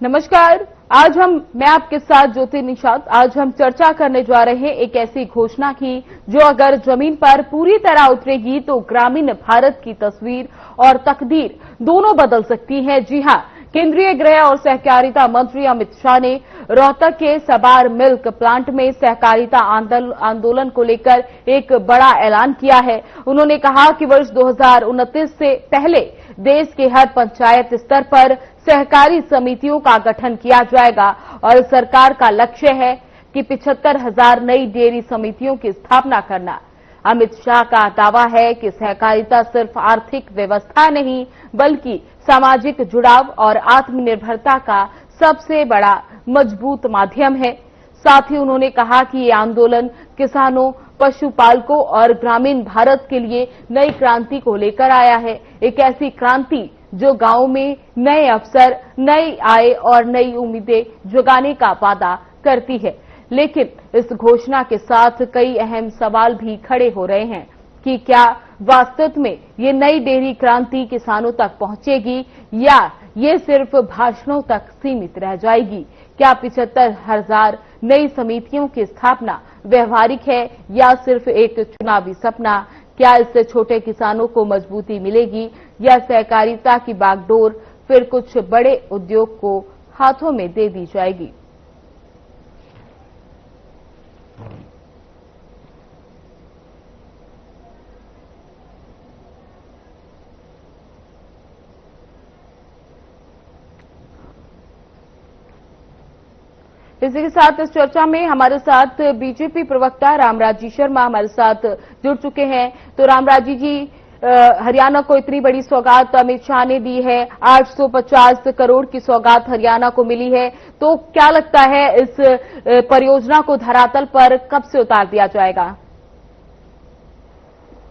नमस्कार। मैं आपके साथ ज्योति निषाद। आज हम चर्चा करने जा रहे हैं एक ऐसी घोषणा की जो अगर जमीन पर पूरी तरह उतरेगी तो ग्रामीण भारत की तस्वीर और तकदीर दोनों बदल सकती है। जी हां, केंद्रीय गृह और सहकारिता मंत्री अमित शाह ने रोहतक के सबार मिल्क प्लांट में सहकारिता आंदोलन को लेकर एक बड़ा ऐलान किया है। उन्होंने कहा कि वर्ष 2029 से पहले देश के हर पंचायत स्तर पर सहकारी समितियों का गठन किया जाएगा और सरकार का लक्ष्य है कि 75,000 नई डेयरी समितियों की स्थापना करना। अमित शाह का दावा है कि सहकारिता सिर्फ आर्थिक व्यवस्था नहीं बल्कि सामाजिक जुड़ाव और आत्मनिर्भरता का सबसे बड़ा मजबूत माध्यम है। साथ ही उन्होंने कहा कि ये आंदोलन किसानों, पशुपालकों और ग्रामीण भारत के लिए नई क्रांति को लेकर आया है। एक ऐसी क्रांति जो गांवों में नए अवसर, नई आय और नई उम्मीदें जगाने का वादा करती है। लेकिन इस घोषणा के साथ कई अहम सवाल भी खड़े हो रहे हैं कि क्या वास्तव में ये नई डेयरी क्रांति किसानों तक पहुंचेगी या ये सिर्फ भाषणों तक सीमित रह जाएगी। क्या 75,000 नई समितियों की स्थापना व्यवहारिक है या सिर्फ एक चुनावी सपना। क्या इससे छोटे किसानों को मजबूती मिलेगी या सहकारिता की बागडोर फिर कुछ बड़े उद्योग को हाथों में दे दी जाएगी। इसी के साथ इस चर्चा में हमारे साथ बीजेपी प्रवक्ता रामराजी शर्मा हमारे साथ जुड़ चुके हैं। तो रामराजी जी, हरियाणा को इतनी बड़ी सौगात अमित शाह ने दी है, 850 करोड़ की सौगात हरियाणा को मिली है, तो क्या लगता है इस परियोजना को धरातल पर कब से उतार दिया जाएगा?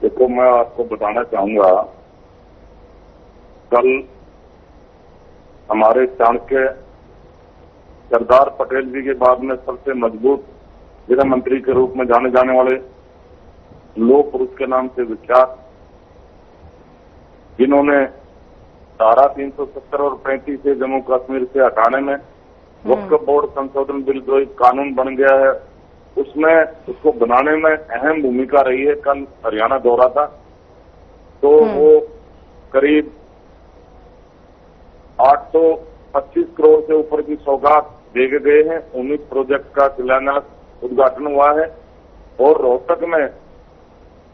देखो, मैं आपको बताना चाहूंगा, कल हमारे चाणक्य सरदार पटेल जी के बाद में सबसे मजबूत गृह मंत्री के रूप में जाने जाने वाले लोह पुरुष के नाम से विख्यात, जिन्होंने धारा 370 और 35 से जम्मू कश्मीर से हटाने में वक्फ बोर्ड संशोधन बिल जो एक कानून बन गया है उसमें उसको बनाने में अहम भूमिका रही है। कल हरियाणा दौरा था तो वो करीब 825 करोड़ से ऊपर की सौगात दे गए हैं। 19 प्रोजेक्ट का शिलान्यास उद्घाटन हुआ है और रोहतक में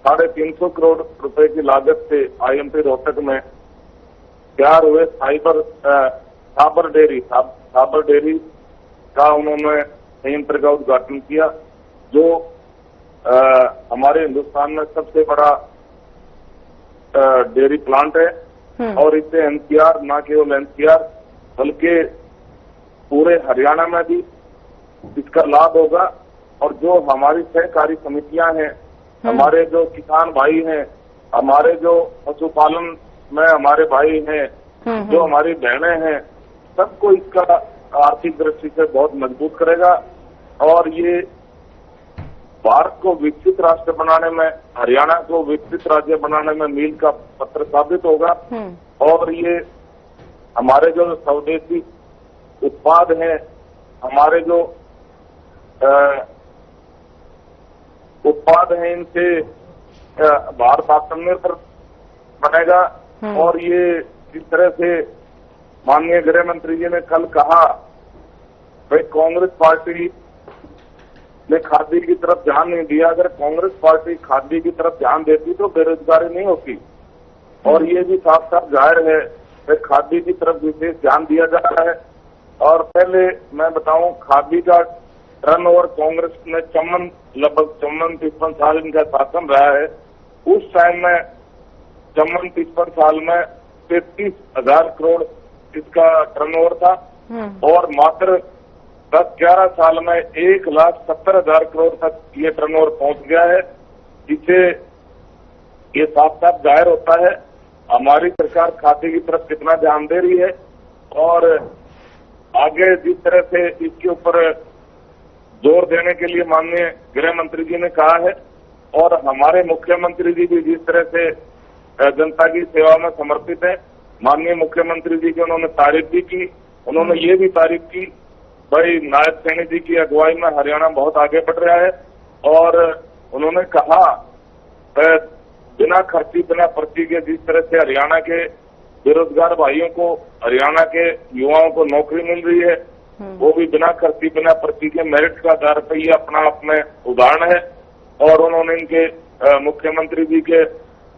350 करोड़ रुपए की लागत से आईएमपी रोहतक में तैयार हुए साबर डेयरी का उन्होंने संयंत्र का उद्घाटन किया, जो हमारे हिंदुस्तान में सबसे बड़ा डेयरी प्लांट है और इससे एनसीआर, न केवल एनसीआर बल्कि पूरे हरियाणा में भी इसका लाभ होगा। और जो हमारी सहकारी समितियां हैं, हमारे जो किसान भाई हैं, हमारे जो पशुपालन में हमारे भाई हैं, जो हमारी बहनें हैं, सबको इसका आर्थिक दृष्टि से बहुत मजबूत करेगा और ये भारत को विकसित राष्ट्र बनाने में, हरियाणा को विकसित राज्य बनाने में मील का पत्थर साबित होगा। और ये हमारे जो स्वदेशी उत्पाद हैं, हमारे जो उत्पाद हैं, इनसे भारत आत्मनिर्भर बनेगा। और ये जिस तरह से माननीय गृह मंत्री जी ने कल कहा, भाई कांग्रेस पार्टी ने खादी की तरफ ध्यान नहीं दिया। अगर कांग्रेस पार्टी खादी की तरफ ध्यान देती तो बेरोजगारी नहीं होती। और ये भी साफ साफ जाहिर है कि खादी की तरफ विशेष ध्यान दिया जा रहा है। और पहले मैं बताऊं, खादी का टर्नओवर कांग्रेस में लगभग 54-53 साल इनका शासन रहा है। उस टाइम में 54-53 साल में 33,000 करोड़ इसका टर्नओवर था और मात्र 10-11 साल में 1,70,000 करोड़ तक ये टर्नओवर पहुंच गया है। इससे ये साफ साफ जाहिर होता है हमारी सरकार खादी की तरफ कितना ध्यान दे रही है। और आगे जिस तरह से इसके ऊपर जोर देने के लिए माननीय गृह मंत्री जी ने कहा है और हमारे मुख्यमंत्री जी भी जिस तरह से जनता की सेवा में समर्पित है, माननीय मुख्यमंत्री जी की उन्होंने तारीफ भी की उन्होंने ये भी तारीफ की, भाई नायब सैनी जी की अगुवाई में हरियाणा बहुत आगे बढ़ रहा है। और उन्होंने कहा बिना खर्ची बिना पर्ची के जिस तरह से हरियाणा के बेरोजगार भाइयों को, हरियाणा के युवाओं को नौकरी मिल रही है, वो भी बिना खर्ची बिना पर्ची के मेरिट का आधार पर ये अपना अपने उदाहरण है। और उन्होंने इनके मुख्यमंत्री जी के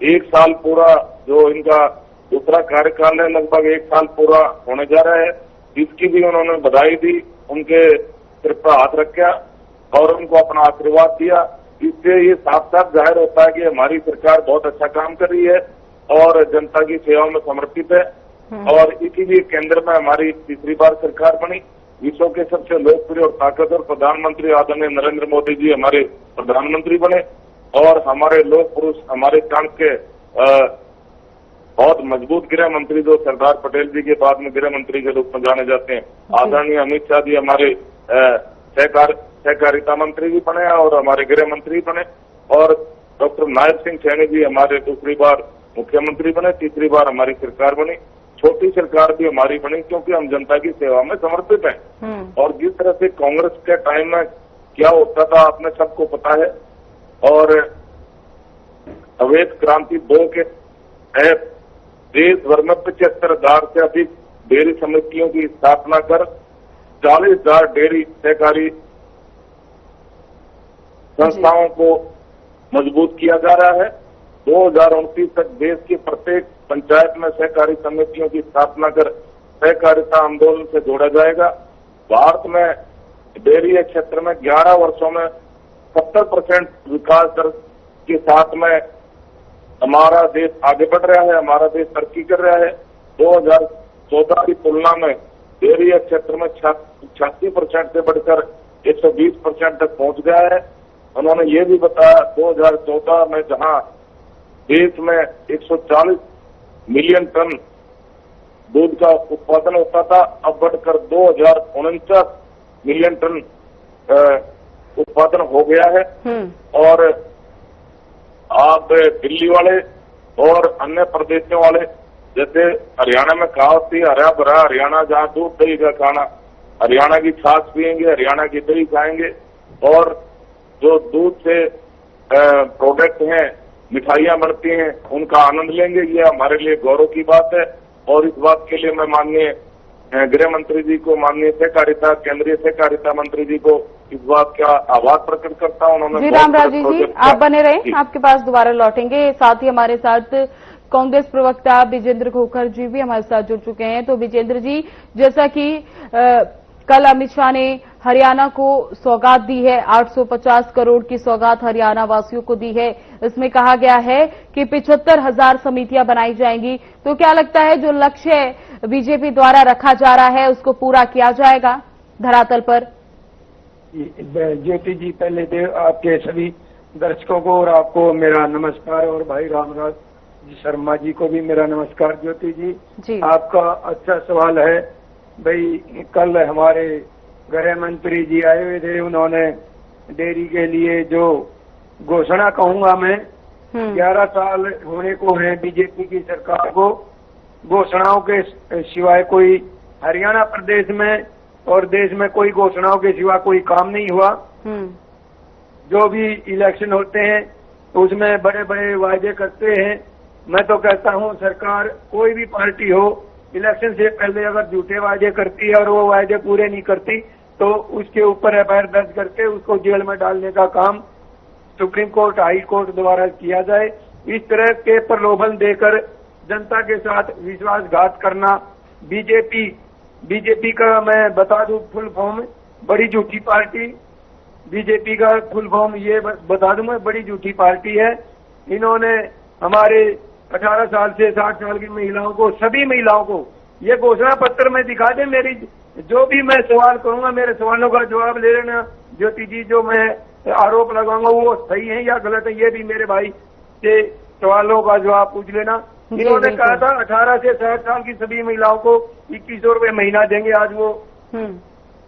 1 साल पूरा, जो इनका दूसरा कार्यकाल है, लगभग 1 साल पूरा होने जा रहा है, इसकी भी उन्होंने बधाई दी, उनके सिर पर हाथ रखा और उनको अपना आशीर्वाद दिया। इससे ये साफ साफ जाहिर होता है कि हमारी सरकार बहुत अच्छा काम कर रही है और जनता की सेवा में समर्पित है। और इसीलिए केंद्र में हमारी तीसरी बार सरकार बनी। विश्व के सबसे लोकप्रिय और ताकतवर प्रधानमंत्री आदरणीय नरेंद्र मोदी जी हमारे प्रधानमंत्री बने और हमारे लोक पुरुष, हमारे प्रांत के बहुत मजबूत गृह मंत्री जो सरदार पटेल जी के बाद में गृह मंत्री के रूप में जाने जाते हैं, आदरणीय अमित शाह जी हमारे सहकारिता मंत्री भी बने और हमारे गृह मंत्री बने। और डॉक्टर नायब सिंह सैनी जी हमारे दूसरी बार मुख्यमंत्री बने, तीसरी बार हमारी सरकार बनी। छोटी सरकार भी हमारी बनी क्योंकि हम जनता की सेवा में समर्पित हैं। और जिस तरह से कांग्रेस के टाइम में क्या होता था आपने सबको पता है। और अवैध क्रांति 2 के तहत देश भर में 75,000 से अधिक डेयरी समितियों की स्थापना कर 40,000 डेयरी सहकारी संस्थाओं को मजबूत किया जा रहा है। 2029 तक देश की प्रत्येक पंचायत में सहकारी समितियों की स्थापना कर सहकारिता आंदोलन से जोड़ा जाएगा। भारत में डेयरी क्षेत्र में 11 वर्षों में 70% विकास दर के साथ में हमारा देश आगे बढ़ रहा है, हमारा देश तरक्की कर रहा है। 2014 की तुलना में डेयरी क्षेत्र में 86% से बढ़कर 120% तक पहुंच गया है। उन्होंने ये भी बताया 2014 में जहां देश में 140 मिलियन टन दूध का उत्पादन होता था, अब बढ़कर 2049 मिलियन टन उत्पादन हो गया है। और आप दिल्ली वाले और अन्य प्रदेशों वाले, जैसे हरियाणा में कहावत थी, हरा भरा हरियाणा जहाँ दूध दही का खाना, हरियाणा की छाछ पियेंगे, हरियाणा की दही खाएंगे। और जो दूध से प्रोडक्ट हैं, मिठाइयां बनती हैं, उनका आनंद लेंगे। ये हमारे लिए गौरव की बात है। और इस बात के लिए मैं माननीय गृह मंत्री जी को, माननीय सहकारिता, केंद्रीय सहकारिता मंत्री जी को इस बात का आभार प्रकट करता हूं। उन्होंने जी रामराज जी, आप बने रहे, आपके पास दोबारा लौटेंगे। साथ ही हमारे साथ कांग्रेस प्रवक्ता विजेंद्र खोखर जी भी हमारे साथ जुड़ चुके हैं। तो विजेंद्र जी, जैसा कि कल अमित शाह ने हरियाणा को सौगात दी है, 850 करोड़ की सौगात हरियाणा वासियों को दी है। इसमें कहा गया है कि 75,000 समितियां बनाई जाएंगी। तो क्या लगता है जो लक्ष्य बीजेपी द्वारा रखा जा रहा है उसको पूरा किया जाएगा धरातल पर? ज्योति जी, पहले आपके सभी दर्शकों को और आपको मेरा नमस्कार, और भाई रामराज जी शर्मा जी को भी मेरा नमस्कार। ज्योति जी, आपका अच्छा सवाल है। भाई कल हमारे गृह मंत्री जी आए हुए थे, उन्होंने डेयरी के लिए जो घोषणा कहूंगा मैं, 11 साल होने को है बीजेपी की सरकार को, घोषणाओं के सिवाय कोई हरियाणा प्रदेश में और देश में कोई घोषणाओं के सिवा कोई काम नहीं हुआ। जो भी इलेक्शन होते हैं उसमें बड़े बड़े वायदे करते हैं। मैं तो कहता हूं सरकार कोई भी पार्टी हो, इलेक्शन से पहले अगर झूठे वायदे करती है और वो वायदे पूरे नहीं करती तो उसके ऊपर एफआईआर दर्ज करके उसको जेल में डालने का काम सुप्रीम कोर्ट, हाई कोर्ट द्वारा किया जाए। इस तरह के प्रलोभन देकर जनता के साथ विश्वासघात करना बीजेपी का, मैं बता दूं फुल फॉर्म, बड़ी झूठी पार्टी। बीजेपी का फुल फॉर्म ये बता दूं मैं, बड़ी झूठी पार्टी है। इन्होंने हमारे 18 साल से 60 साल की महिलाओं को, सभी महिलाओं को ये घोषणा पत्र में दिखा दे। मेरी जो भी मैं सवाल करूंगा, मेरे सवालों का जवाब ले लेना ज्योति जी। जो मैं आरोप लगाऊंगा वो सही है या गलत है, ये भी मेरे भाई से सवालों का जवाब पूछ लेना। इन्होंने कहा था 18 से 60 साल की सभी महिलाओं को 2100 रुपये महीना देंगे। आज वो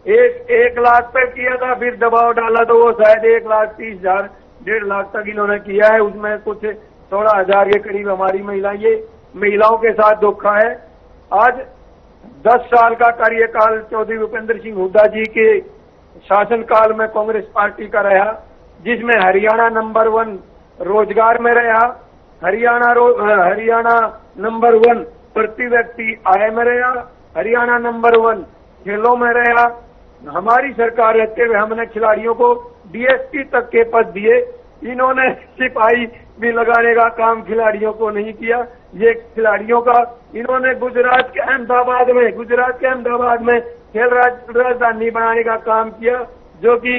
1 लाख पे किया था, फिर दबाव डाला तो वो शायद 1,30,000 1.5 लाख तक इन्होंने किया है। उसमें कुछ 16,000 के करीब हमारी महिला, ये महिलाओं के साथ धोखा है। आज 10 साल का कार्यकाल चौधरी भूपेंद्र सिंह हुड्डा जी के शासनकाल में कांग्रेस पार्टी का रहा, जिसमें हरियाणा नंबर 1 रोजगार में रहा, हरियाणा नंबर 1 प्रति व्यक्ति आय में रहा, हरियाणा नंबर 1 खेलों में रहा। हमारी सरकार रहते हुए हमने खिलाड़ियों को डीएसपी तक के पद दिए, इन्होंने सिपाही भी लगाने का काम खिलाड़ियों को नहीं किया। ये खिलाड़ियों का इन्होंने गुजरात के अहमदाबाद में खेल राजधानी बनाने का काम किया, जो कि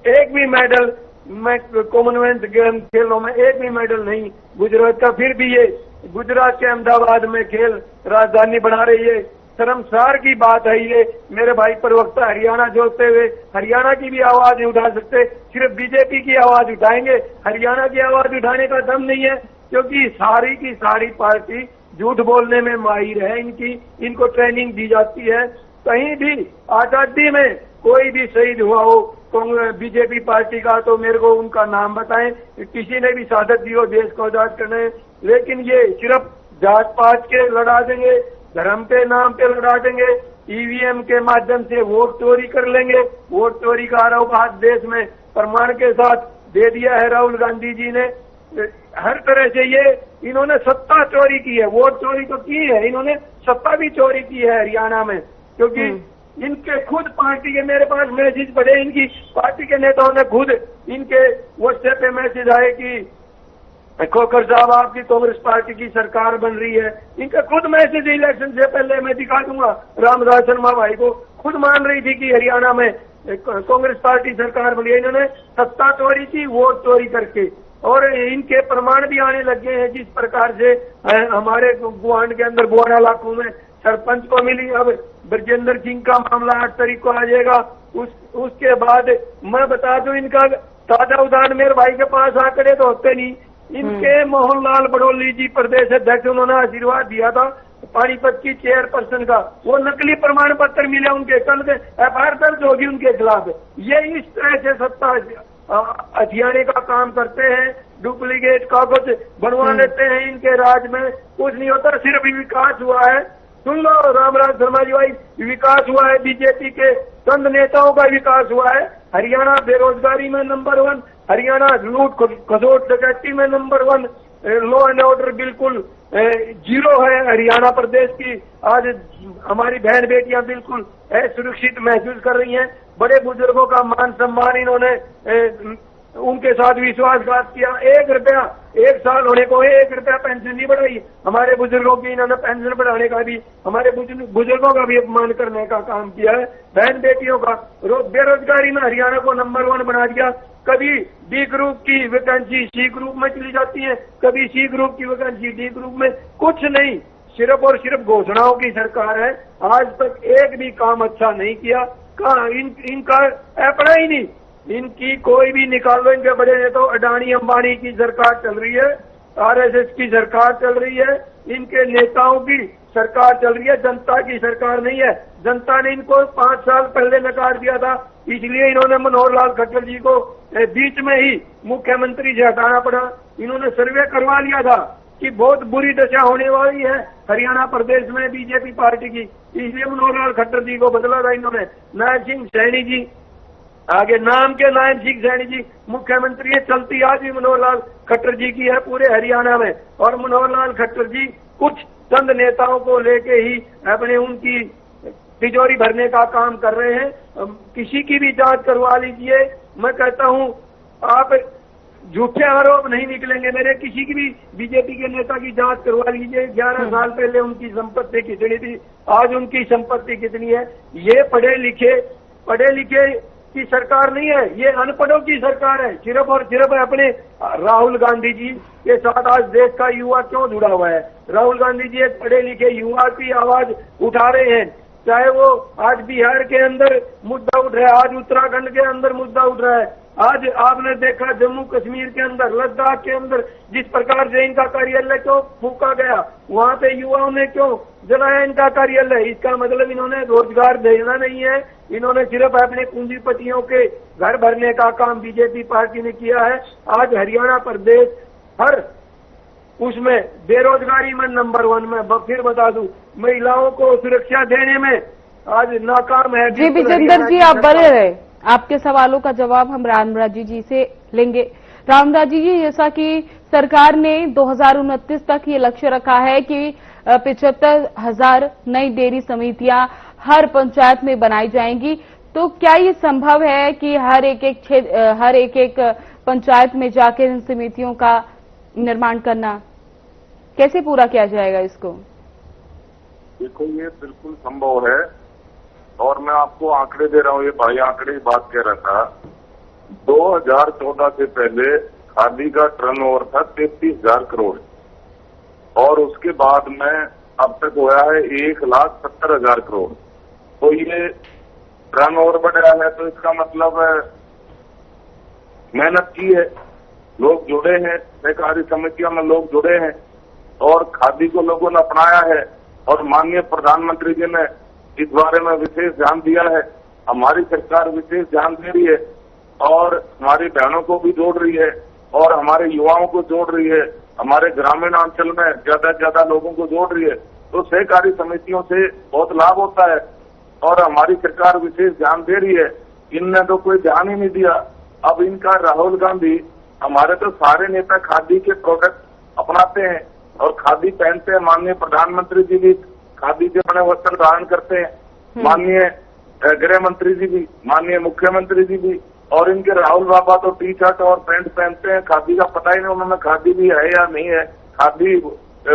एक भी मेडल में कॉमनवेल्थ गेम खेलों में एक भी मेडल नहीं गुजरात का, फिर भी ये गुजरात के अहमदाबाद में खेल राजधानी बना रही है। शर्मसार की बात है ये। मेरे भाई प्रवक्ता हरियाणा जोड़ते हुए हरियाणा की भी आवाज नहीं उठा सकते, सिर्फ बीजेपी की आवाज उठाएंगे। हरियाणा की आवाज उठाने का दम नहीं है, क्योंकि सारी की सारी पार्टी झूठ बोलने में माहिर है। इनको ट्रेनिंग दी जाती है। कहीं भी आजादी में कोई भी शहीद हुआ हो बीजेपी पार्टी का, तो मेरे को उनका नाम बताएं। किसी ने भी शहादत दी हो देश को आजाद करने, लेकिन ये सिर्फ जात पात के लड़ा देंगे, धर्म के नाम पे लड़ा देंगे, ईवीएम के माध्यम से वोट चोरी कर लेंगे। वोट चोरी का आरोप आज देश में प्रमाण के साथ दे दिया है राहुल गांधी जी ने। हर तरह से ये इन्होंने सत्ता चोरी की है, वोट चोरी तो की है, इन्होंने सत्ता भी चोरी की है हरियाणा में। क्योंकि इनके खुद पार्टी के, मेरे पास मैसेज पड़े, इनकी पार्टी के नेताओं ने खुद इनके व्हाट्सएप पे मैसेज आए कि खोखर साहब आपकी कांग्रेस पार्टी की सरकार बन रही है। इनका खुद मैसेज इलेक्शन से पहले मैं दिखा दूंगा। रामदास शर्मा भाई को खुद मान रही थी कि हरियाणा में कांग्रेस पार्टी सरकार बनी है। इन्होंने सत्ता चोरी की, वोट चोरी करके, और इनके प्रमाण भी आने लगे हैं। जिस प्रकार से हमारे गुवाहाटी के अंदर 12 लाखों में सरपंच को मिली, अब ब्रजेंद्र सिंह का मामला 8 तारीख को आ जाएगा। उसके बाद मैं बता दूं, इनका ताजा उदाहरण मेरे भाई के पास आंकड़े तो होते नहीं। इनके मोहनलाल बड़ौली जी प्रदेश अध्यक्ष, उन्होंने आशीर्वाद दिया था पानीपत की चेयरपर्सन का, वो नकली प्रमाण पत्र मिले उनके, कल एफआईआर दर्ज होगी उनके खिलाफ। ये इस तरह से सत्ता हथियाने का काम करते हैं, डुप्लीकेट कागज बनवा लेते हैं। इनके राज में कुछ नहीं होता, सिर्फ विकास हुआ है। सुन लो रामराज शर्मा जी भाई, विकास हुआ है बीजेपी के चंद नेताओं का विकास हुआ है। हरियाणा बेरोजगारी में नंबर 1, हरियाणा लूट खसोट डकैती में नंबर 1, लॉ एंड ऑर्डर बिल्कुल 0 है हरियाणा प्रदेश की। आज हमारी बहन बेटियां बिल्कुल सुरक्षित महसूस कर रही हैं। बड़े बुजुर्गों का मान सम्मान इन्होंने उनके साथ विश्वासघात किया। 1 रुपया 1 साल होने को 1 रुपया पेंशन नहीं बढ़ाई हमारे बुजुर्गों की। इन्होंने पेंशन बढ़ाने का भी, हमारे बुजुर्गों का भी अपमान करने का काम किया है। बहन बेटियों का बेरोजगारी में हरियाणा को नंबर 1 बना दिया। कभी डी ग्रुप की वैकेंसी सी ग्रुप में चली जाती है, कभी सी ग्रुप की वैकेंसी डी ग्रुप में। कुछ नहीं, सिर्फ और सिर्फ घोषणाओं की सरकार है। आज तक एक भी काम अच्छा नहीं किया। कहा इनका अपना ही नहीं, इनकी कोई भी निकाल लो। इनके बड़े नेता अडानी अंबानी की सरकार चल रही है, आरएसएस की सरकार चल रही है, इनके नेताओं की सरकार चल रही है, जनता की सरकार नहीं है। जनता ने इनको 5 साल पहले नकार दिया था, इसलिए इन्होंने मनोहर लाल खट्टर जी को बीच में ही मुख्यमंत्री से हटाना पड़ा। इन्होंने सर्वे करवा लिया था कि बहुत बुरी दशा होने वाली है हरियाणा प्रदेश में बीजेपी पार्टी की, इसलिए मनोहर लाल खट्टर जी को बदला था इन्होंने। नायब सिंह सैनी जी, आगे नाम के नायब सिंह सैनी जी मुख्यमंत्री है, चलती आज भी मनोहर लाल खट्टर जी की है पूरे हरियाणा में। और मनोहर लाल खट्टर जी कुछ चंद नेताओं को लेके ही अपने उनकी तिजोरी भरने का काम कर रहे हैं। किसी की भी जांच करवा लीजिए। मैं कहता हूं आप झूठे आरोप नहीं निकलेंगे मेरे। किसी की भी बीजेपी के नेता की जांच करवा लीजिए। 11 साल पहले उनकी संपत्ति कितनी थी, आज उनकी संपत्ति कितनी है। ये पढ़े लिखे की सरकार नहीं है, ये अनपढ़ों की सरकार है। सिर्फ और सिर्फ अपने राहुल गांधी जी के साथ आज देश का युवा क्यों जुड़ा हुआ है। राहुल गांधी जी एक पढ़े लिखे युवा की आवाज उठा रहे हैं। चाहे वो आज बिहार के अंदर मुद्दा उठ रहा है, आज उत्तराखंड के अंदर मुद्दा उठ रहा है, आज आपने देखा जम्मू कश्मीर के अंदर, लद्दाख के अंदर जिस प्रकार से इनका कार्यालय क्यों फूका गया, वहां पे युवाओं ने क्यों जलाया इनका कार्यालय। इसका मतलब इन्होंने रोजगार देना नहीं है, इन्होंने सिर्फ अपने पूंजीपतियों के घर भरने का काम बीजेपी पार्टी ने किया है। आज हरियाणा प्रदेश हर उसमें बेरोजगारी में नंबर 1 में। फिर बता दूं, महिलाओं को सुरक्षा देने में आज नाकाम है। जी विजेंद्र जी, आप बने रहे, आपके सवालों का जवाब हम रामराजी जी से लेंगे। रामराजी जी, जैसा कि सरकार ने 2029 तक ये लक्ष्य रखा है कि 75,000 नई डेयरी समितियां हर पंचायत में बनाई जाएंगी, तो क्या ये संभव है कि हर एक पंचायत में जाकर इन समितियों का निर्माण करना? कैसे पूरा किया जाएगा इसको? देखो, ये बिल्कुल संभव है और मैं आपको आंकड़े दे रहा हूँ। ये भाई आंकड़े की बात कह रहा था। 2014 से पहले खादी का टर्नओवर था 33,000 करोड़ और उसके बाद में अब तक हुआ है 1,70,000 करोड़। तो ये टर्नओवर बढ़ा है, तो इसका मतलब मेहनत की है, लोग जुड़े हैं, सहकारी समितियों में लोग जुड़े हैं और खादी को लोगों ने अपनाया है। और माननीय प्रधानमंत्री जी ने इस बारे में विशेष ध्यान दिया है। हमारी सरकार विशेष ध्यान दे रही है और हमारी बहनों को भी जोड़ रही है और हमारे युवाओं को जोड़ रही है, हमारे ग्रामीण अंचल में ज्यादा से ज्यादा लोगों को जोड़ रही है। तो सहकारी समितियों से बहुत लाभ होता है और हमारी सरकार विशेष ध्यान दे रही है। इनने तो कोई ध्यान ही नहीं दिया। अब इनका राहुल गांधी, हमारे तो सारे नेता खादी के प्रोडक्ट अपनाते हैं और खादी पहनते हैं। माननीय प्रधानमंत्री जी भी खादी से बने वस्त्र धारण करते हैं, माननीय गृह मंत्री जी भी, माननीय मुख्यमंत्री जी भी। और इनके राहुल बाबा तो टी शर्ट और पैंट पहनते हैं। खादी का पता ही नहीं उन्होंने खादी भी है या नहीं है। खादी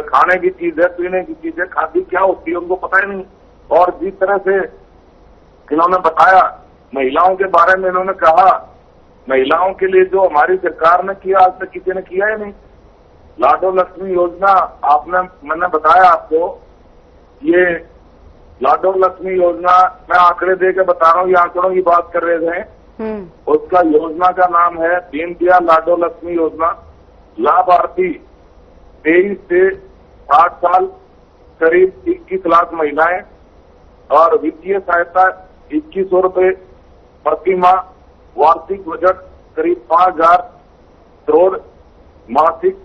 खाने की चीज है, पीने की चीज है, खादी क्या होती है उनको पता ही नहीं। और जिस तरह से इन्होंने बताया महिलाओं के बारे में, इन्होंने कहा महिलाओं के लिए जो हमारी सरकार ने किया आज तक किसी ने किया ही नहीं। लाडो लक्ष्मी योजना मैंने बताया आपको, ये लाडो लक्ष्मी योजना मैं आंकड़े दे के बता रहा हूँ, ये आंकड़ों की बात कर रहे थे। उसका योजना का नाम है दीनदयाल लाडो लक्ष्मी योजना। लाभार्थी 23 से 60 साल, करीब 21 लाख महिलाएं और वित्तीय सहायता 2100 रुपए प्रति माह, वार्षिक बजट करीब 5,000 करोड़, मासिक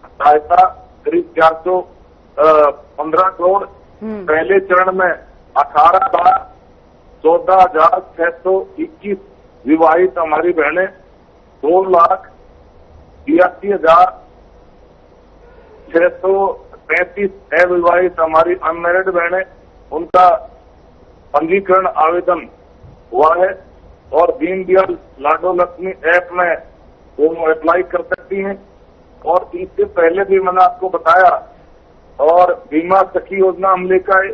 सहायता करीब 415 करोड़। पहले चरण में 14,14,621 विवाहित हमारी बहनें, 2,82,635 अविवाहित हमारी अनमैरिड बहनें, उनका पंजीकरण आवेदन हुआ है और दीनदयाल लाडो लक्ष्मी ऐप में वो अप्लाई कर सकती हैं। और इससे पहले भी मैंने आपको बताया, और बीमा सखी योजना हम लेकर आए,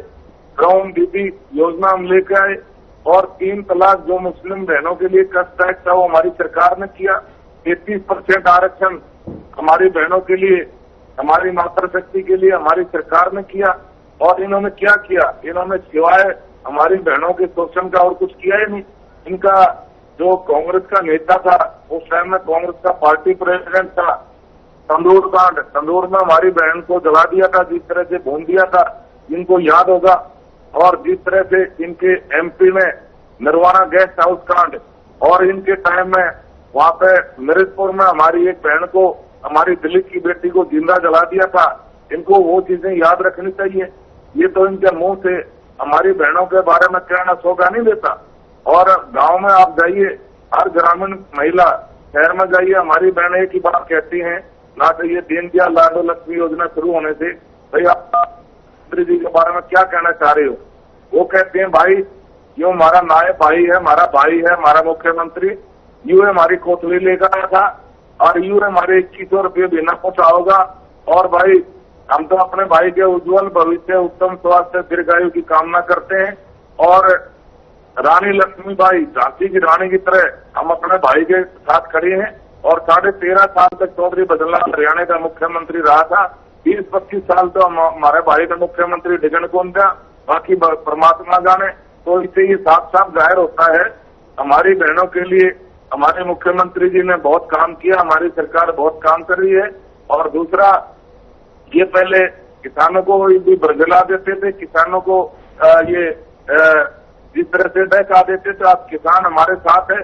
गौम दीदी योजना हम लेकर आए और 3 तलाक जो मुस्लिम बहनों के लिए कष्ट था वो हमारी सरकार ने किया। 33% आरक्षण हमारी बहनों के लिए, हमारी मातृशक्ति के लिए हमारी सरकार ने किया। और इन्होंने क्या किया? इन्होंने सिवाय हमारी बहनों के शोषण का और कुछ किया ही नहीं। इनका जो कांग्रेस का नेता था, उस टाइम में कांग्रेस का पार्टी प्रेसिडेंट था, तंदूर कांड, तंदूर में हमारी बहन को जला दिया था, जिस तरह से भून दिया था, इनको याद होगा। और जिस तरह से इनके एमपी में निर्वाणा गेस्ट हाउस कांड, और इनके टाइम में वहां पे मिर्जपुर में हमारी एक बहन को, हमारी दलित की बेटी को जिंदा जला दिया था, इनको वो चीजें याद रखनी चाहिए। ये तो इनके मुंह से हमारी बहनों के बारे में कहना शोभा नहीं देता। और गांव में आप जाइए, हर ग्रामीण महिला, शहर में जाइए, हमारी बहनें एक ही बात कहती हैं, ना तो ये दीनदयाल लाडो लक्ष्मी योजना शुरू होने से, भाई आप मंत्री जी के बारे में क्या कहना चाह रहे हो? वो कहते हैं भाई यो हमारा नायब भाई है, हमारा भाई है, हमारा मुख्यमंत्री, यू हमारी कोतली लेकर आया था और यू हमारे 2100 रुपये भी न पहुंचा होगा। और भाई हम तो अपने भाई के उज्जवल भविष्य, उत्तम स्वास्थ्य, दीर्घायु की कामना करते हैं। और रानी लक्ष्मीबाई, झांसी की रानी की तरह हम अपने भाई के साथ खड़े हैं। और 13.5 साल तक चौधरी बदलनाथ हरियाणा का मुख्यमंत्री रहा था। 20-25 साल तो हमारे भाई का मुख्यमंत्री डिगन कौन था, बाकी परमात्मा जाने। तो इससे ये साफ साफ जाहिर होता है हमारी बहनों के लिए हमारे मुख्यमंत्री जी ने बहुत काम किया, हमारी सरकार बहुत काम कर रही है। और दूसरा, ये पहले किसानों को भी बरगला देते थे, किसानों को ये जिस तरह से बहका देते थे। आज किसान हमारे साथ है,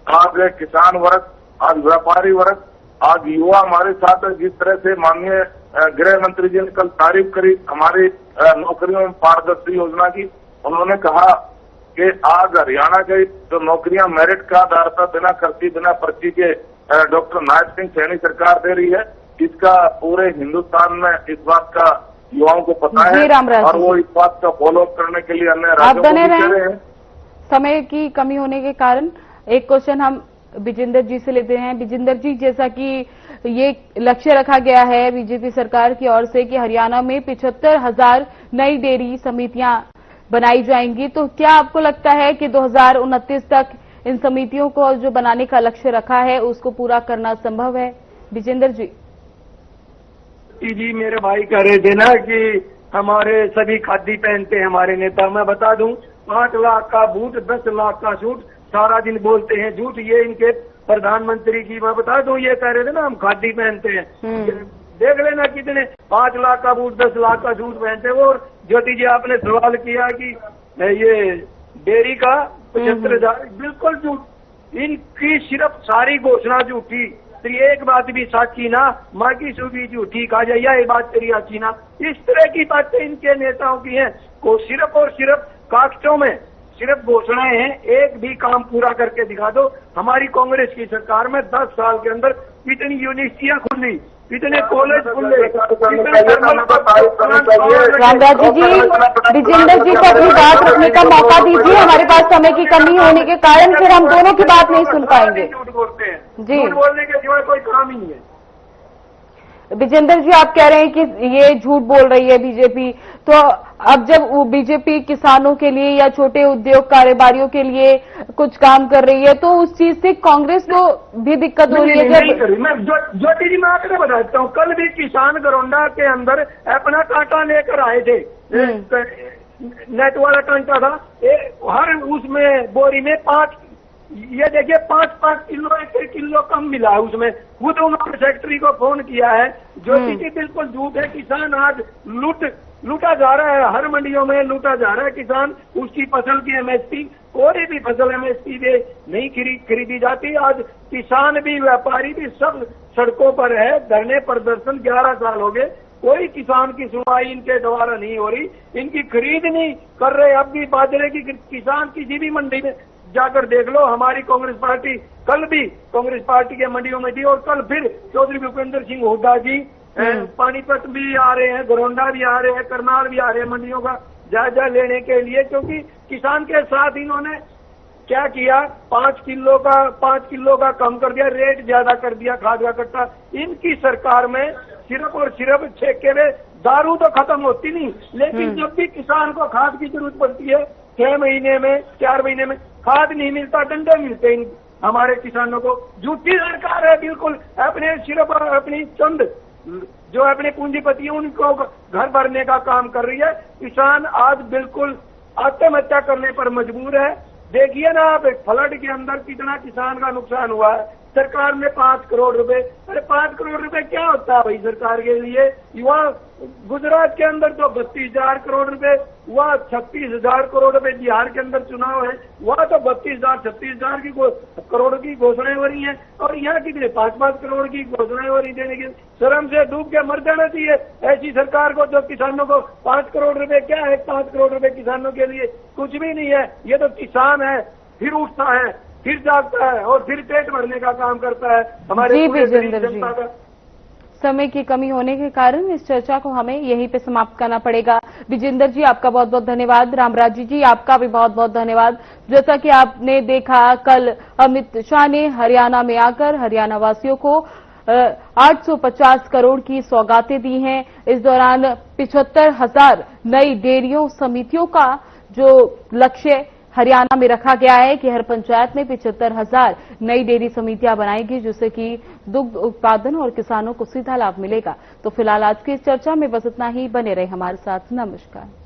आज किसान वर्ग, आज व्यापारी वर्ग आज युवा हमारे साथ है। जिस तरह से माननीय गृह मंत्री जी ने कल तारीफ करी हमारी नौकरियों में पारदर्शी योजना की, उन्होंने कहा कि आज हरियाणा की जो नौकरियां मेरिट का आधार पर बिना खर्ची बिना पर्ची के डॉक्टर नायब सिंह सैनी सरकार दे रही है। इसका पूरे हिंदुस्तान में इस बात का युवाओं को पता है और वो इस बात का फॉलो अप करने के लिए अन्य राज्यों को भी कह रहे हैं। समय की कमी होने के कारण एक क्वेश्चन हम विजेंद्र जी से लेते हैं। विजेंद्र जी, जैसा कि ये लक्ष्य रखा गया है बीजेपी सरकार की ओर से कि हरियाणा में 75,000 नई डेयरी समितियां बनाई जाएंगी, तो क्या आपको लगता है कि 2029 तक इन समितियों को जो बनाने का लक्ष्य रखा है उसको पूरा करना संभव है? विजेंद्र जी मेरे भाई कह रहे थे ना कि हमारे सभी खादी पहनते हैं हमारे नेता। मैं बता दूं, 5 लाख का बूट 10 लाख का सूट, सारा दिन बोलते हैं झूठ। ये इनके प्रधानमंत्री की, मैं बता दूं, ये कह रहे थे ना हम खादी पहनते हैं। देख लेना कितने 5 लाख का बूट 10 लाख का सूट पहनते हैं। और ज्योति जी आपने सवाल किया कि ये डेयरी का 75,000, बिल्कुल झूठ। इनकी सिर्फ सारी घोषणा झूठी, एक बात भी साची ना, माँ की सुबी झूठी, कहा जाए ये बात तेरी अच्छी ना। इस तरह की बातें इनके नेताओं की हैं। को सिर्फ और सिर्फ कागजों में सिर्फ घोषणाएं हैं, एक भी काम पूरा करके दिखा दो। हमारी कांग्रेस की सरकार में 10 साल के अंदर कितनी यूनिवर्सिटियां खुली, कितने कॉलेज खुले, रामराजी जी, विजेंद्र जी को अपनी बात रखने का मौका दीजिए। हमारे पास समय की कमी होने के कारण फिर हम दोनों की बात नहीं सुन पाएंगे। झूठ बोलते हैं जी, झूठ बोलने के सिवाय कोई काम ही नहीं है। विजेंद्र जी, आप कह रहे हैं कि ये झूठ बोल रही है बीजेपी, तो अब जब बीजेपी किसानों के लिए या छोटे उद्योग कारोबारियों के लिए कुछ काम कर रही है तो उस चीज से कांग्रेस को भी दिक्कत हो रही है। मैं ज्योति जी मैं आपको बताता हूँ, कल भी किसान गरोंडा के अंदर अपना कांटा लेकर आए थे, नेट वाला कांटा था, हर उसमें बोरी में 5, ये देखिए 5-5 किलो 1 किलो कम मिला है उसमें। खुद उन्होंने सेक्रेटरी को फोन किया है। ज्योति जी बिल्कुल झूठ है। किसान आज लूटा जा रहा है, हर मंडियों में लूटा जा रहा है किसान। उसकी फसल की एमएसपी, कोई भी फसल एमएसपी पे नहीं खरीदी जाती। आज किसान भी व्यापारी भी सब सड़कों पर है, धरने प्रदर्शन 11 साल हो गए, कोई किसान की सुनवाई इनके द्वारा नहीं हो रही, इनकी खरीद नहीं कर रहे। अब भी बाजरे की किसान किसी भी मंडी में जाकर देख लो, हमारी कांग्रेस पार्टी कल भी कांग्रेस पार्टी के मंडियों में थी और कल फिर चौधरी भूपेंद्र सिंह हुड्डा जी पानीपत भी आ रहे हैं, गरोंडा भी आ रहे हैं, करनाल भी आ रहे हैं मंडियों का जायजा लेने के लिए। क्योंकि किसान के साथ इन्होंने क्या किया, 5 किलो का कम कर दिया, रेट ज्यादा कर दिया खाद का कट्टा। इनकी सरकार में सिर्फ और सिर्फ ठेके में दारू तो खत्म होती नहीं, लेकिन जब भी किसान को खाद की जरूरत पड़ती है 6 महीने में 4 महीने में खाद नहीं मिलता, डंडे मिलते हैं हमारे किसानों को। झूठी सरकार है बिल्कुल। अपने सिर्फ अपनी चंद जो अपने पूंजीपति उनको घर भरने का काम कर रही है। किसान आज बिल्कुल आत्महत्या करने पर मजबूर है। देखिए ना आप, फ्लड के अंदर कितना किसान का नुकसान हुआ है। सरकार ने 5 करोड़ रुपए, अरे 5 करोड़ रुपए क्या होता है भाई सरकार के लिए। युवा गुजरात के अंदर तो 32,000 करोड़ रुपए हुआ, 36,000 करोड़ रुपए बिहार के अंदर चुनाव है, वहाँ तो 32,000 36,000 करोड़ की घोषणाएं हो रही हैं और यहाँ कितने 5-5 करोड़ की घोषणाएं हो रही देने की। शर्म से डूब के मर जाना चाहिए ऐसी सरकार को, जो किसानों को 5 करोड़ रुपए क्या है, 5 करोड़ रुपए किसानों के लिए कुछ भी नहीं है। ये तो किसान है, फिर उठता है, फिर जागता है और फिर पेट भरने का काम करता है हमारे पूरे जनता का। समय की कमी होने के कारण इस चर्चा को हमें यहीं पे समाप्त करना पड़ेगा। विजेंद्र जी, आपका बहुत बहुत धन्यवाद। रामराजी जी, आपका भी बहुत बहुत धन्यवाद। जैसा कि आपने देखा, कल अमित शाह ने हरियाणा में आकर हरियाणा वासियों को 850 करोड़ की सौगातें दी हैं। इस दौरान 75,000 नई डेयरियों समितियों का जो लक्ष्य हरियाणा में रखा गया है कि हर पंचायत में 75,000 नई डेयरी समितियां बनाएगी, जिससे कि दुग्ध उत्पादन और किसानों को सीधा लाभ मिलेगा। तो फिलहाल आज की इस चर्चा में बस इतना ही। बने रहे हमारे साथ। नमस्कार।